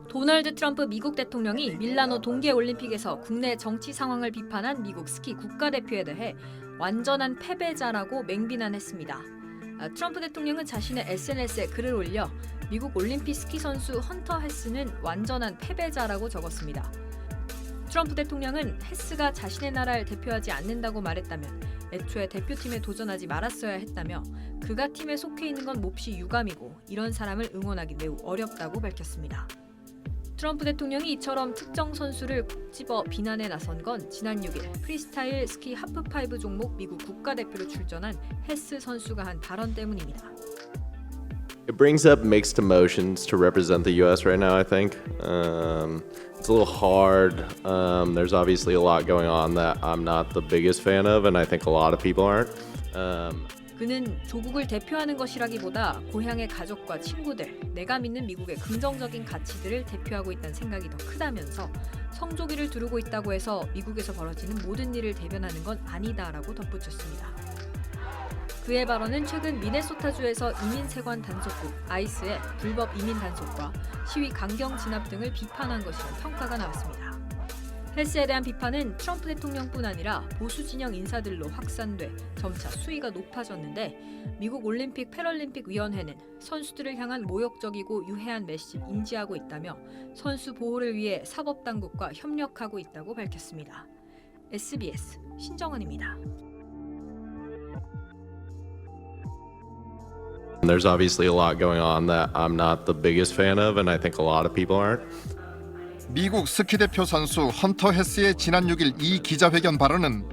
도널드 트럼프 미국 대통령이 밀라노 동계올림픽에서 국내 정치 상황을 비판한 미국 스키 국가대표에 대해 완전한 패배자라고 맹비난했습니다. 트럼프 대통령은 자신의 SNS에 글을 올려 미국 올림픽 스키 선수 헌터 헤스는 완전한 패배자라고 적었습니다. 트럼프 대통령은 헤스가 자신의 나라를 대표하지 않는다고 말했다면 애초에 대표팀에 도전하지 말았어야 했다며 그가 팀에 속해 있는 건 몹시 유감이고 이런 사람을 응원하기 매우 어렵다고 밝혔습니다. 트럼프 대통령이 이처럼 특정 선수를 콕 집어 비난에 나선 건 지난 6일 프리스타일 스키 하프파이브 종목 미국 국가대표로 출전한 헤스 선수가 한 발언 때문입니다. It brings up mixed emotions to represent the U.S. right now, I think. It's a little hard. There's obviously a lot going on that I'm not the biggest fan of, and I think a lot of people aren't. 그는 조국을 대표하는 것이라기보다 고향의 가족과 친구들, 내가 믿는 미국의 긍정적인 가치들을 대표하고 있다는 생각이 더 크다면서 성조기를 두르고 있다고 해서 미국에서 벌어지는 모든 일을 대변하는 건 아니다라고 덧붙였습니다. 그의 발언은 최근 미네소타주에서 이민세관 단속국 아이스의 불법 이민 단속과 시위 강경 진압 등을 비판한 것이란 평가가 나왔습니다. 헤스에 대한 비판은 트럼프 대통령뿐 아니라 보수 진영 인사들로 확산돼 점차 수위가 높아졌는데 미국 올림픽 패럴림픽 위원회는 선수들을 향한 모욕적이고 유해한 메시지를 인지하고 있다며 선수 보호를 위해 사법당국과 협력하고 있다고 밝혔습니다. SBS 신정은입니다. There's obviously a lot going on that I'm not the biggest fan of, and I think a lot of people aren't. 미국 스키 대표 선수 헌터 헤스의 지난 6일 이 기자회견 발언은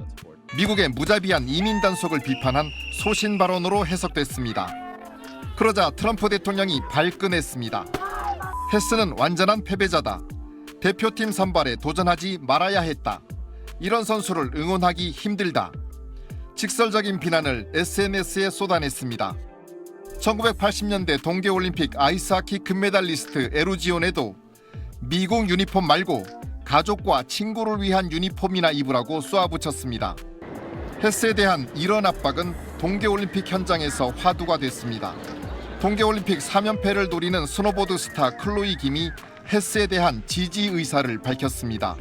미국의 무자비한 이민 단속을 비판한 소신 발언으로 해석됐습니다. 그러자 트럼프 대통령이 발끈했습니다. 헤스는 완전한 패배자다. 대표팀 선발에 도전하지 말아야 했다. 이런 선수를 응원하기 힘들다. 직설적인 비난을 SNS에 쏟아냈습니다. 1980년대 동계올림픽 아이스하키 금메달리스트 에루지온에도 미국 유니폼 말고 가족과 친구를 위한 유니폼이나 입으라고 쏘아붙였습니다. 헤스에 대한 이런 압박은 동계올림픽 현장에서 화두가 됐습니다. 동계올림픽 3연패를 노리는 스노보드 스타 클로이 김이 헤스에 대한 지지 의사를 밝혔습니다.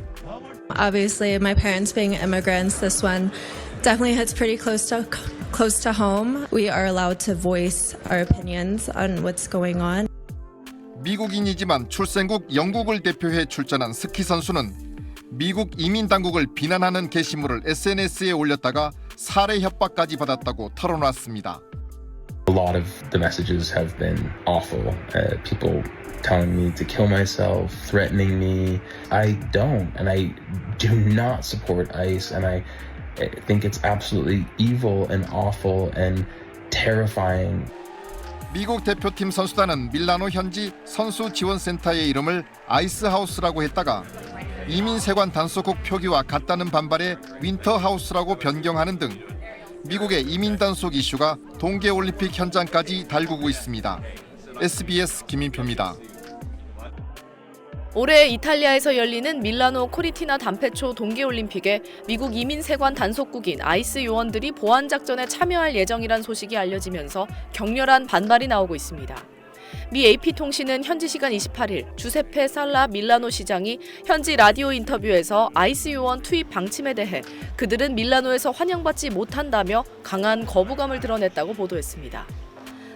Obviously, my parents being immigrants, this one definitely hits pretty close to home. We are allowed to voice our opinions on what's going on. 미국인이지만 출생국 영국을 대표해 출전한 스키 선수는 미국 이민 당국을 비난하는 게시물을 SNS에 올렸다가 살해 협박까지 받았다고 털어놨습니다. A lot of the messages have been awful. People telling me to kill myself, threatening me. I don't, and I do not support ICE, and I think it's absolutely evil and awful and terrifying. 미국 대표팀 선수단은 밀라노 현지 선수 지원센터의 이름을 아이스하우스라고 했다가 이민세관 단속국 표기와 같다는 반발에 윈터하우스라고 변경하는 등 미국의 이민 단속 이슈가 동계올림픽 현장까지 달구고 있습니다. SBS 김인표입니다. 올해 이탈리아에서 열리는 밀라노 코리티나 단페초 동계올림픽에 미국 이민세관 단속국인 아이스 요원들이 보안 작전에 참여할 예정이란 소식이 알려지면서 격렬한 반발이 나오고 있습니다. 미 AP통신은 현지 시간 28일 주세페 살라 밀라노 시장이 현지 라디오 인터뷰에서 아이스 요원 투입 방침에 대해 그들은 밀라노에서 환영받지 못한다며 강한 거부감을 드러냈다고 보도했습니다.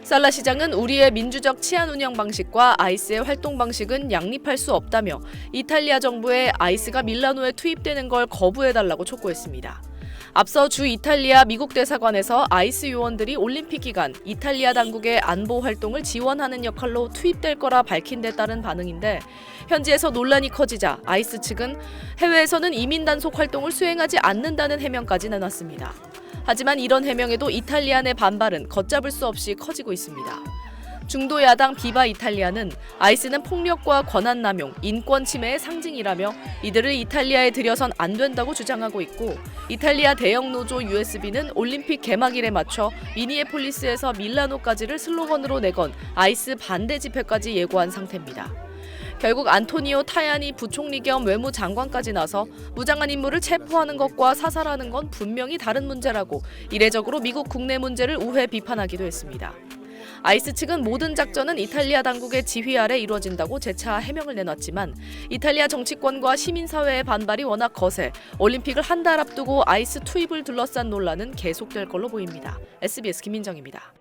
살라 시장은 우리의 민주적 치안 운영 방식과 아이스의 활동 방식은 양립할 수 없다며 이탈리아 정부에 아이스가 밀라노에 투입되는 걸 거부해달라고 촉구했습니다. 앞서 주 이탈리아 미국 대사관에서 아이스 요원들이 올림픽 기간 이탈리아 당국의 안보 활동을 지원하는 역할로 투입될 거라 밝힌 데 따른 반응인데 현지에서 논란이 커지자 아이스 측은 해외에서는 이민 단속 활동을 수행하지 않는다는 해명까지 내놨습니다. 하지만 이런 해명에도 이탈리아 내 반발은 걷잡을 수 없이 커지고 있습니다. 중도 야당 비바 이탈리아는 아이스는 폭력과 권한 남용, 인권 침해의 상징이라며 이들을 이탈리아에 들여선 안 된다고 주장하고 있고 이탈리아 대형 노조 USB는 올림픽 개막일에 맞춰 미니애폴리스에서 밀라노까지를 슬로건으로 내건 아이스 반대 집회까지 예고한 상태입니다. 결국 안토니오 타야니 부총리 겸 외무장관까지 나서 무장한 인물을 체포하는 것과 사살하는 건 분명히 다른 문제라고 이례적으로 미국 국내 문제를 우회 비판하기도 했습니다. 아이스 측은 모든 작전은 이탈리아 당국의 지휘 아래 이루어진다고 재차 해명을 내놨지만 이탈리아 정치권과 시민사회의 반발이 워낙 거세 올림픽을 한 달 앞두고 아이스 투입을 둘러싼 논란은 계속될 걸로 보입니다. SBS 김민정입니다.